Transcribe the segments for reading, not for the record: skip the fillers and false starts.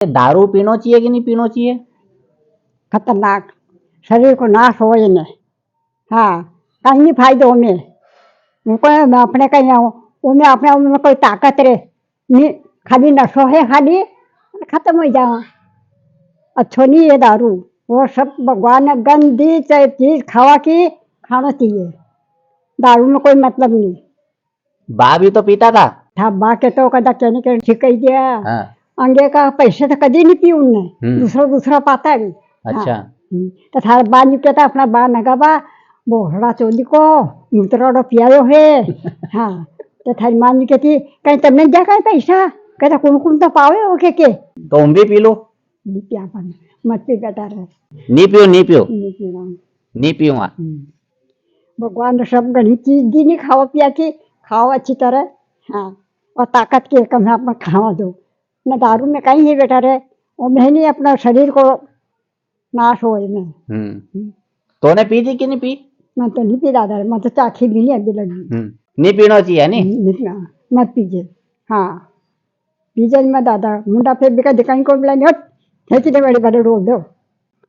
दारू पीना चाहिए कि नहीं पीना चाहिए? खतरनाक, शरीर को नाश हो इन्हें। हाँ, कहीं नहीं फायदो में अपने कहीं उनमें अपने उनमें कोई ताकत रहे नहीं, खाली नशो है, खाली खत्म हो जाओ। अच्छो नहीं है दारू, वो सब भगवान ने गंदी चीज खावा की खाना चाहिए, दारू में कोई मतलब नहीं। बा भी तो पीता था। बा के तो कदा कहने के ठीक कही दिया। हाँ। अंगे का पैसे तो कभी नहीं पी उनने, दूसरा दूसरा पाता है। अच्छा। तो थारा बा नहीं कहता अपना बा नगा बा बोहड़ा चोली को मुतरा पियायो है। हाँ, तो थारी माँ नहीं कहती कहीं तमने क्या कहे पैसा, कहता कुन तो पावे हो के तो हम भी पी लो। नहीं पिया पाना, मत पी बेटा रे। नहीं पियो नहीं पियो नहीं पीना, नहीं पीऊंगा। भगवान ने सब घनी चीज दी नहीं खाओ पिया की, खाओ अच्छी तरह। हाँ, और ताकत के कम है अपना खावा दो, न दारू में कहीं है बेटा रे, वो मैं नहीं अपना शरीर को नाश हो में। तूने पी थी कि नहीं पी? मैं तो नहीं पी दादा, मैं तो चाखी भी नहीं अभी लगी। नहीं पीना चाहिए नहीं? मत पीजिए। हाँ, पीजिए मैं दादा मुंडा पे बिका दिखाई को बिला नहीं खेती ने बड़े बड़े रोक दो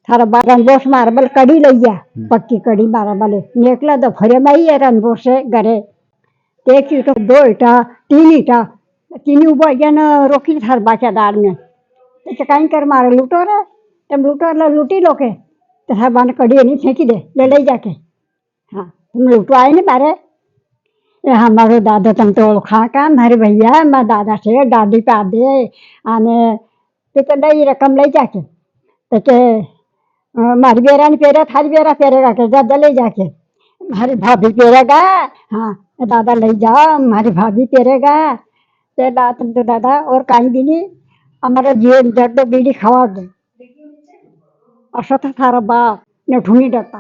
थारा बार रनबोस मार्बल कड़ी लैया, पक्की कड़ी मार्बल निकला तो फरे में ही है रनबोस से घरे, एक ईटा दो ईटा तीन ईटा तीन उबा गया ना रोकी थार बाचा दार में, तो कहीं कर मारे लूटो रे, तब लूटो ला लूटी लो के तो हर बार कड़ी नहीं फेंकी दे ले जाके। हाँ, तुम लूटो आए नहीं बारे, हमारे दादा तुम तो ओळखा का मारे भैया, मैं दादा से दादी पा दे आने तो दई रकम ले जाके तो के मारी बेरा ने पेरा थारी बेरा पेरेगा के दादा ले जाके हमारी भाभी पेरेगा। हाँ, दादा ले जाओ हमारी भाभी पेरेगा, ते तुम तो दादा और कहीं भी नहीं हमारा जीवन जड़ बीड़ी खवा दो। असो था थारा बाप ने ढूंढी डरता।